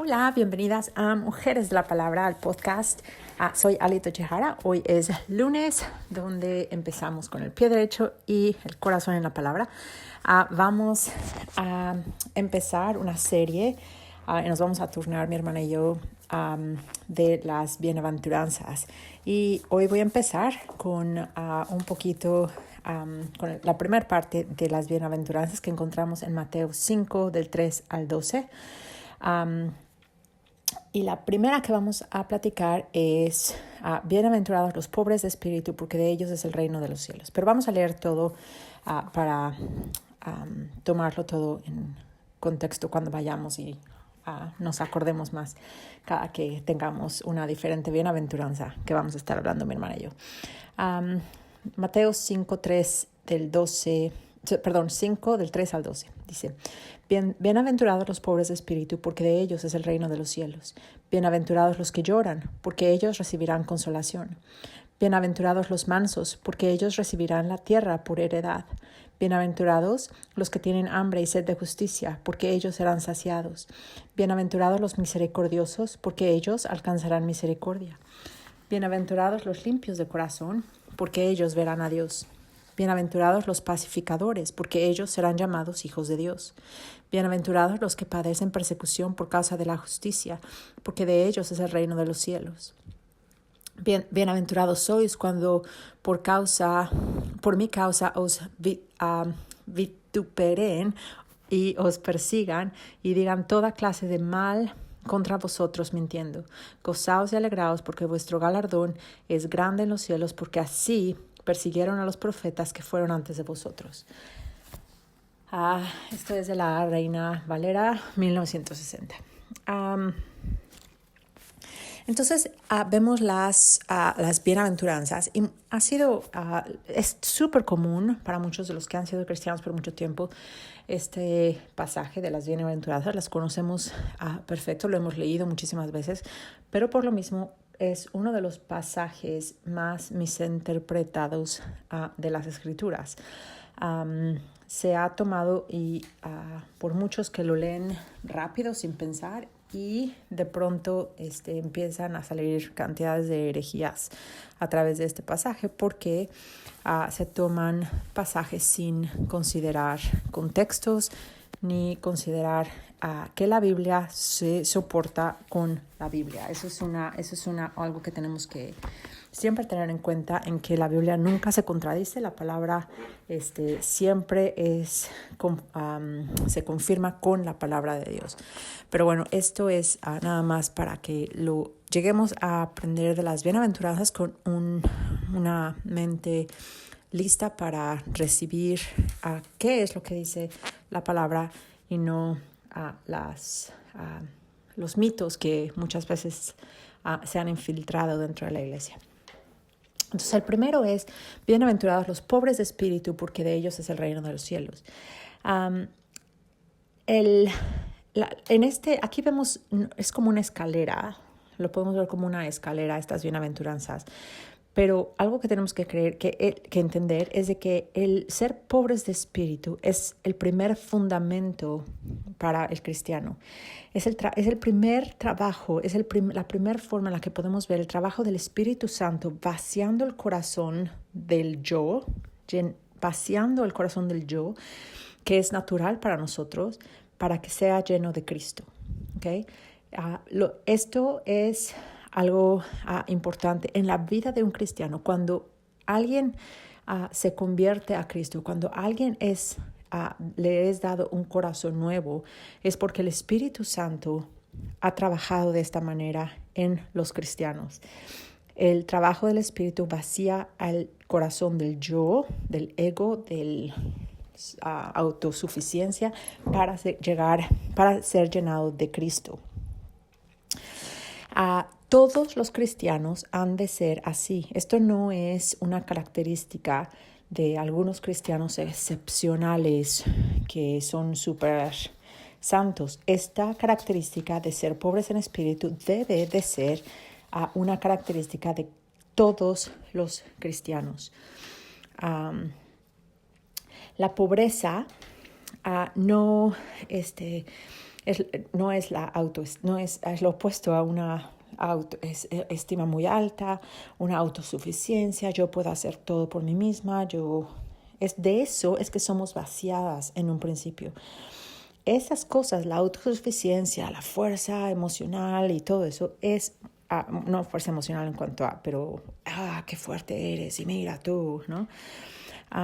Hola, bienvenidas a Mujeres de la Palabra, al podcast. Soy Alito Chejara. Hoy es lunes, donde empezamos con el pie derecho y el corazón en la palabra. Vamos a empezar una serie y nos vamos a turnar, mi hermana y yo, de las bienaventuranzas. Y hoy voy a empezar con un poquito con la primera parte de las bienaventuranzas que encontramos en Mateo 5, del 3 al 12. Y la primera que vamos a platicar es bienaventurados los pobres de espíritu, porque de ellos es el reino de los cielos. Pero vamos a leer todo para tomarlo todo en contexto cuando vayamos y nos acordemos más cada que tengamos una diferente bienaventuranza que vamos a estar hablando mi hermana y yo. Mateo 5, 3 del 12, perdón, 5 del 3 al 12. Dice: Bienaventurados los pobres de espíritu, porque de ellos es el reino de los cielos. Bienaventurados los que lloran, porque ellos recibirán consolación. Bienaventurados los mansos, porque ellos recibirán la tierra por heredad. Bienaventurados los que tienen hambre y sed de justicia, porque ellos serán saciados. Bienaventurados los misericordiosos, porque ellos alcanzarán misericordia. Bienaventurados los limpios de corazón, porque ellos verán a Dios. Bienaventurados los pacificadores, porque ellos serán llamados hijos de Dios. Bienaventurados los que padecen persecución por causa de la justicia, porque de ellos es el reino de los cielos. Bienaventurados sois cuando por mi causa os vituperen y os persigan y digan toda clase de mal contra vosotros mintiendo. Gozaos y alegraos, porque vuestro galardón es grande en los cielos, porque así persiguieron a los profetas que fueron antes de vosotros. Esto es de la Reina Valera 1960. Entonces vemos las bienaventuranzas y es súper común para muchos de los que han sido cristianos por mucho tiempo. Este pasaje de las bienaventuranzas las conocemos perfecto, lo hemos leído muchísimas veces, pero por lo mismo es uno de los pasajes más misinterpretados de las Escrituras. Se ha tomado por muchos que lo leen rápido, sin pensar, y de pronto empiezan a salir cantidades de herejías a través de este pasaje porque se toman pasajes sin considerar contextos ni considerar que la Biblia se soporta con la Biblia. Eso es algo que tenemos que siempre tener en cuenta, en que la Biblia nunca se contradice, la palabra siempre se confirma con la palabra de Dios. Pero bueno, esto es nada más para que lo lleguemos a aprender de las bienaventuranzas con una mente lista para recibir qué es lo que dice la palabra y no los mitos que muchas veces se han infiltrado dentro de la iglesia. Entonces el primero es: bienaventurados los pobres de espíritu, porque de ellos es el reino de los cielos. Aquí vemos, es como una escalera, lo podemos ver como una escalera, estas bienaventuranzas. Pero algo que tenemos que entender es de que el ser pobres de espíritu es el primer fundamento para el cristiano. Es el primer trabajo, es la primera forma en la que podemos ver el trabajo del Espíritu Santo vaciando el corazón del yo, que es natural para nosotros, para que sea lleno de Cristo. ¿Okay? Esto es algo importante en la vida de un cristiano. Cuando alguien se convierte a Cristo, cuando alguien le es dado un corazón nuevo, es porque el Espíritu Santo ha trabajado de esta manera en los cristianos. El trabajo del Espíritu vacía al corazón del yo, del ego, del autosuficiencia para ser llenado de Cristo. Todos los cristianos han de ser así. Esto no es una característica de algunos cristianos excepcionales que son súper santos. Esta característica de ser pobres en espíritu debe de ser una característica de todos los cristianos. La pobreza no no es la no es lo opuesto a una estima muy alta, una autosuficiencia, yo puedo hacer todo por mí misma, de eso es que somos vaciadas en un principio. Esas cosas, la autosuficiencia, la fuerza emocional y todo eso es, no fuerza emocional en cuanto a, pero, qué fuerte eres y mira tú, ¿no?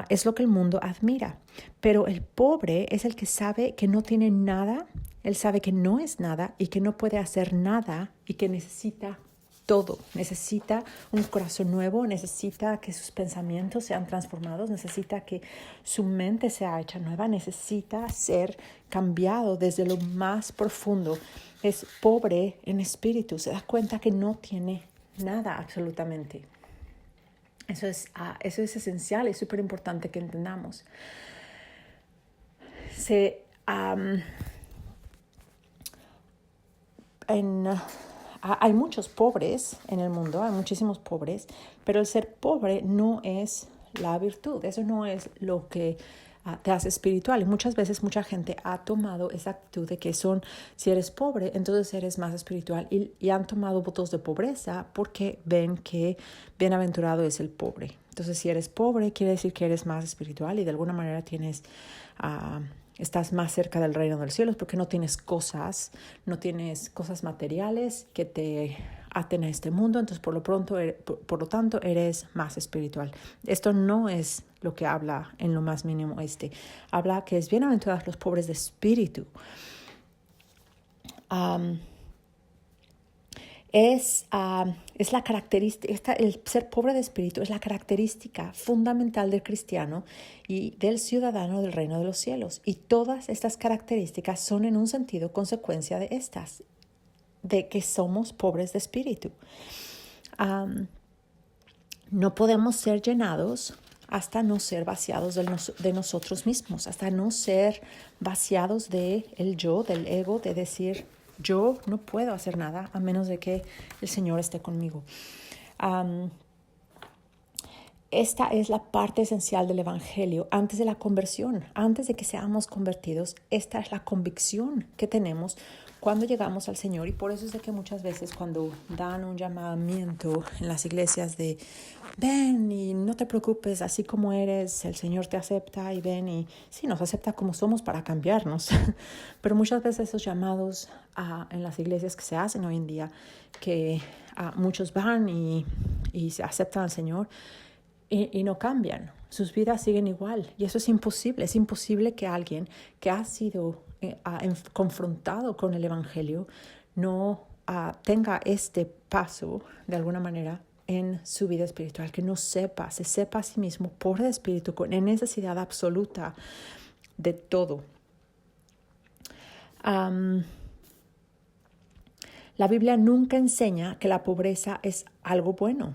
Es lo que el mundo admira. Pero el pobre es el que sabe que no tiene nada, él sabe que no es nada y que no puede hacer nada y que necesita todo. Necesita un corazón nuevo, necesita que sus pensamientos sean transformados, necesita que su mente sea hecha nueva, necesita ser cambiado desde lo más profundo. Es pobre en espíritu, se da cuenta que no tiene nada absolutamente. Eso es esencial, es súper importante que entendamos. Hay muchos pobres en el mundo, hay muchísimos pobres, pero el ser pobre no es la virtud, eso no es lo que te hace espiritual. Y muchas veces mucha gente ha tomado esa actitud de que si eres pobre, entonces eres más espiritual y han tomado votos de pobreza porque ven que bienaventurado es el pobre. Entonces, si eres pobre, quiere decir que eres más espiritual y de alguna manera estás más cerca del reino de los cielos porque no tienes cosas materiales que te aten a este mundo, entonces por lo tanto eres más espiritual. Esto no es lo que habla en lo más mínimo habla que es bienaventurados los pobres de espíritu. Es la característica, el ser pobre de espíritu es la característica fundamental del cristiano y del ciudadano del reino de los cielos. Y todas estas características son en un sentido consecuencia de estas, de que somos pobres de espíritu. No podemos ser llenados hasta no ser vaciados de nosotros mismos, hasta no ser vaciados del yo, del ego, de decir, yo no puedo hacer nada a menos de que el Señor esté conmigo. Esta es la parte esencial del Evangelio antes de la conversión, antes de que seamos convertidos. Esta es la convicción que tenemos cuando llegamos al Señor, y por eso es de que muchas veces cuando dan un llamamiento en las iglesias de ven y no te preocupes, así como eres, el Señor te acepta, y ven y sí, nos acepta como somos para cambiarnos. Pero muchas veces esos llamados en las iglesias que se hacen hoy en día, que muchos van y se aceptan al Señor y no cambian, sus vidas siguen igual, y eso es imposible. Es imposible que alguien que ha sido confrontado con el Evangelio no tenga este paso de alguna manera en su vida espiritual, que no se sepa a sí mismo pobre de espíritu, con necesidad absoluta de todo. La Biblia nunca enseña que la pobreza es algo bueno.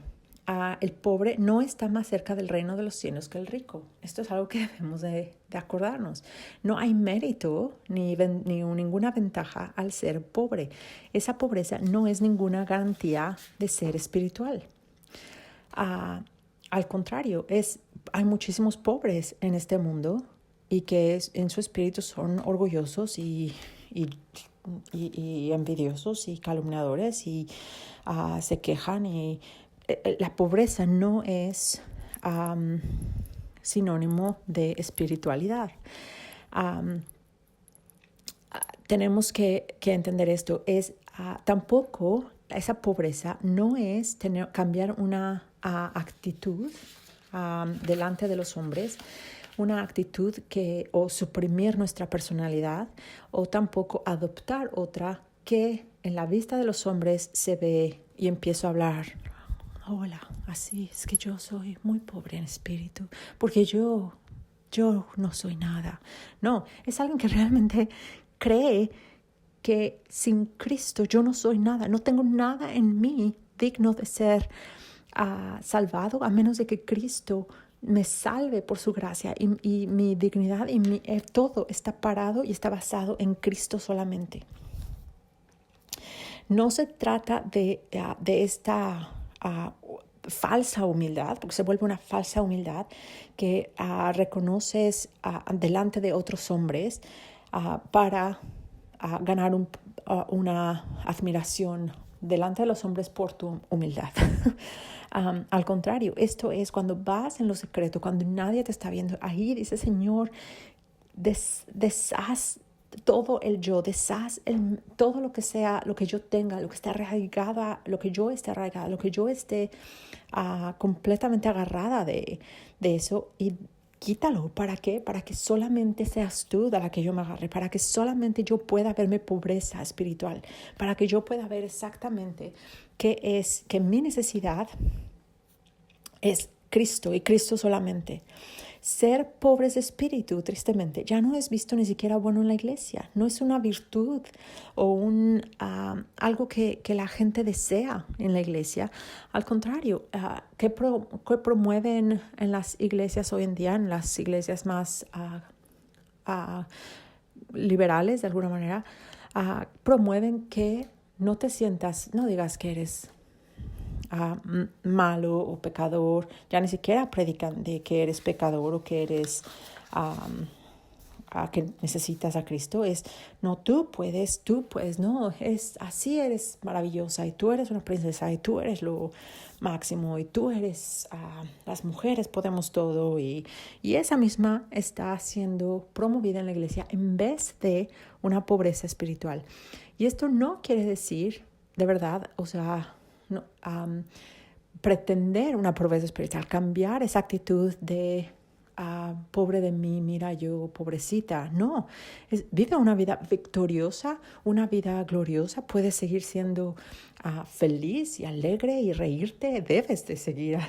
El pobre no está más cerca del reino de los cielos que el rico. Esto es algo que debemos de acordarnos. No hay mérito ni ninguna ventaja al ser pobre. Esa pobreza no es ninguna garantía de ser espiritual. Al contrario, hay muchísimos pobres en este mundo y que en su espíritu son orgullosos y envidiosos y calumniadores y se quejan. Y la pobreza no es sinónimo de espiritualidad. Tenemos que entender esto. Tampoco esa pobreza no es cambiar una actitud delante de los hombres, una actitud o suprimir nuestra personalidad, o tampoco adoptar otra que en la vista de los hombres se ve y empiezo a hablar. Hola, así es que yo soy muy pobre en espíritu, porque yo no soy nada. No, es alguien que realmente cree que sin Cristo yo no soy nada, no tengo nada en mí digno de ser salvado, a menos de que Cristo me salve por su gracia, y mi dignidad y todo está parado y está basado en Cristo solamente. No se trata de esta falsa humildad, porque se vuelve una falsa humildad que reconoces delante de otros hombres para ganar una admiración delante de los hombres por tu humildad. Al contrario, esto es cuando vas en lo secreto, cuando nadie te está viendo. Ahí dice, Señor, deshaz todo el yo, deshaz todo lo que sea, lo que yo tenga, lo que esté arraigada, lo que yo esté arraigada, lo que yo esté completamente agarrada de eso, y quítalo. ¿Para qué? Para que solamente seas tú de la que yo me agarre, para que solamente yo pueda verme pobreza espiritual, para que yo pueda ver exactamente que mi necesidad es Cristo y Cristo solamente. Ser pobres de espíritu, tristemente, ya no es visto ni siquiera bueno en la iglesia. No es una virtud o algo que la gente desea en la iglesia. Al contrario, que promueven en las iglesias hoy en día, en las iglesias más liberales de alguna manera, promueven que no te sientas, no digas que eres malo o pecador. Ya ni siquiera predican de que eres pecador o que eres que necesitas a Cristo. Es, no, tú puedes, no, es así, eres maravillosa y tú eres una princesa y tú eres lo máximo y tú eres, las mujeres podemos todo, y esa misma está siendo promovida en la iglesia en vez de una pobreza espiritual. Y esto no quiere decir, de verdad, o sea, no, pretender una pobreza espiritual, cambiar esa actitud de pobre de mí, mira yo, pobrecita. No, vive una vida victoriosa, una vida gloriosa. Puedes seguir siendo feliz y alegre y reírte. Debes de seguir,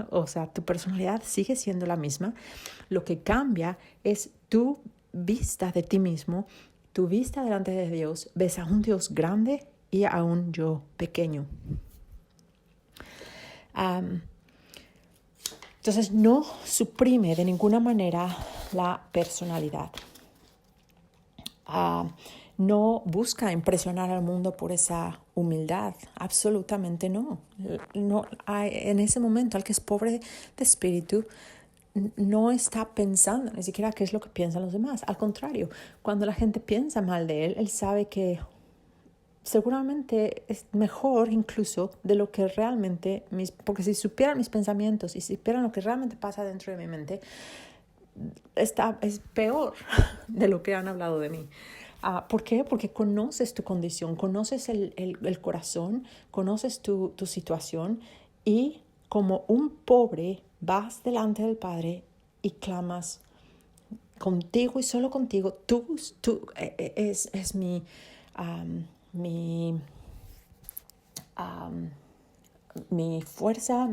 o sea, tu personalidad sigue siendo la misma. Lo que cambia es tu vista de ti mismo, tu vista delante de Dios. Ves a un Dios grande y a un yo pequeño. Entonces no suprime de ninguna manera la personalidad. No busca impresionar al mundo por esa humildad, absolutamente no. En ese momento, el que es pobre de espíritu no está pensando ni siquiera qué es lo que piensan los demás. Al contrario, cuando la gente piensa mal de él, él sabe que seguramente es mejor incluso de lo que realmente, porque si supieran mis pensamientos y si supieran lo que realmente pasa dentro de mi mente, es peor de lo que han hablado de mí. ¿Por qué? Porque conoces tu condición, conoces el corazón, conoces tu situación, y como un pobre vas delante del Padre y clamas contigo y solo contigo. Tú es mi fuerza,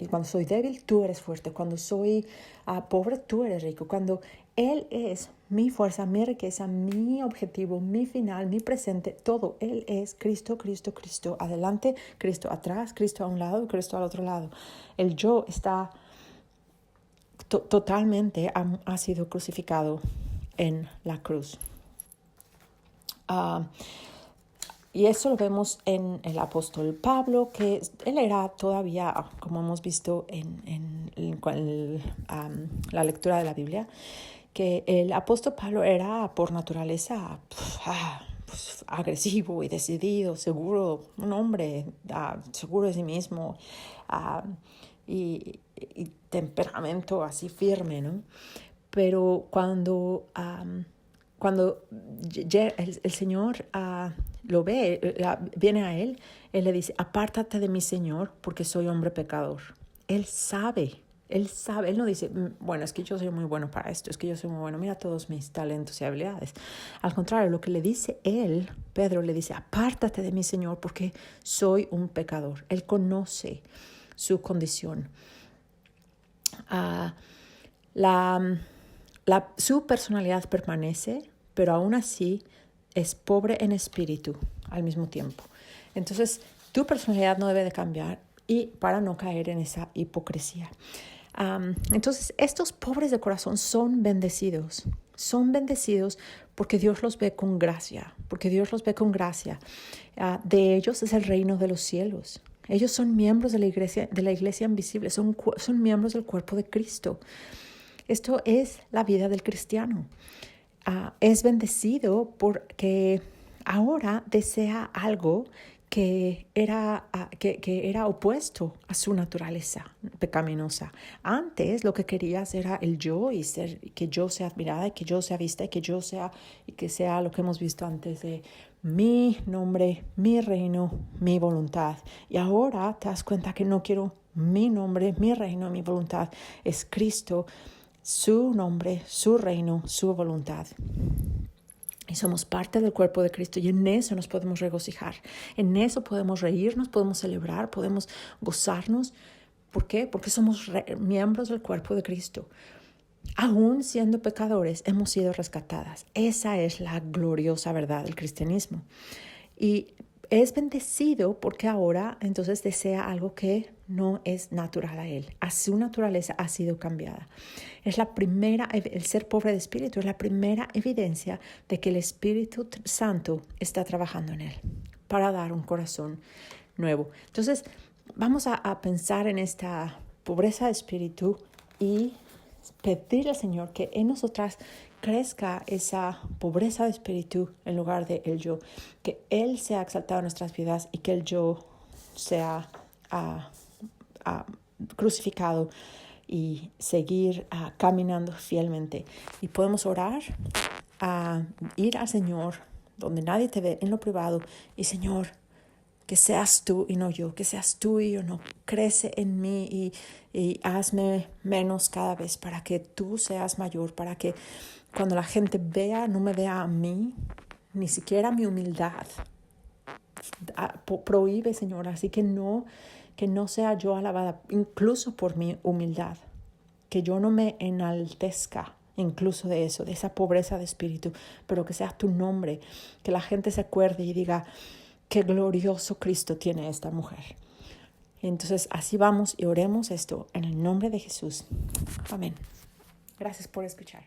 cuando soy débil, tú eres fuerte. Cuando soy pobre, tú eres rico. Cuando Él es mi fuerza, mi riqueza, mi objetivo, mi final, mi presente, todo. Él es Cristo, Cristo, Cristo. Adelante, Cristo atrás, Cristo a un lado, Cristo al otro lado. El yo está totalmente, ha sido crucificado en la cruz. Y eso lo vemos en el apóstol Pablo, que él era todavía, como hemos visto en la lectura de la Biblia, que el apóstol Pablo era por naturaleza agresivo y decidido, seguro, un hombre seguro de sí mismo, y temperamento así firme, ¿no? Pero cuando el Señor lo ve, viene a él le dice, apártate de mí, Señor, porque soy hombre pecador. Él sabe, él no dice, bueno, es que yo soy muy bueno para esto, es que yo soy muy bueno, mira todos mis talentos y habilidades. Al contrario, lo que le dice él, Pedro le dice, apártate de mí, Señor, porque soy un pecador. Él conoce su condición. Su personalidad permanece, pero aún así es pobre en espíritu al mismo tiempo. Entonces, tu personalidad no debe de cambiar, y para no caer en esa hipocresía. Entonces, estos pobres de corazón son bendecidos. Son bendecidos porque Dios los ve con gracia, de ellos es el reino de los cielos. Ellos son miembros de la iglesia invisible, son miembros del cuerpo de Cristo. Esto es la vida del cristiano. es bendecido porque ahora desea algo que era opuesto a su naturaleza pecaminosa. Antes lo que querías era el yo y que yo sea admirada y que yo sea vista y que sea lo que hemos visto antes de mi nombre, mi reino, mi voluntad. Y ahora te das cuenta que no quiero mi nombre, mi reino, mi voluntad. Es Cristo, su nombre, su reino, su voluntad. Y somos parte del cuerpo de Cristo y en eso nos podemos regocijar. En eso podemos reírnos, podemos celebrar, podemos gozarnos. ¿Por qué? Porque somos miembros del cuerpo de Cristo. Aún siendo pecadores, hemos sido rescatadas. Esa es la gloriosa verdad del cristianismo. Y es bendecido porque ahora entonces desea algo que no es natural a él. A su naturaleza ha sido cambiada. Es la primera, el ser pobre de espíritu es la primera evidencia de que el Espíritu Santo está trabajando en él para dar un corazón nuevo. Entonces, vamos a pensar en esta pobreza de espíritu y pedir al Señor que en nosotras crezca esa pobreza de espíritu en lugar de el yo, que Él sea exaltado en nuestras vidas y que el yo sea crucificado y seguir caminando fielmente. Y podemos orar, ir al Señor donde nadie te ve en lo privado y Señor, que seas tú y no yo, que seas tú y yo no. Crece en mí y hazme menos cada vez para que tú seas mayor, para que cuando la gente vea, no me vea a mí, ni siquiera mi humildad. Prohíbe, Señor, así que no sea yo alabada, incluso por mi humildad, que yo no me enaltezca incluso de eso, de esa pobreza de espíritu, pero que sea tu nombre, que la gente se acuerde y diga, qué glorioso Cristo tiene esta mujer. Entonces así vamos y oremos esto en el nombre de Jesús. Amén. Gracias por escuchar.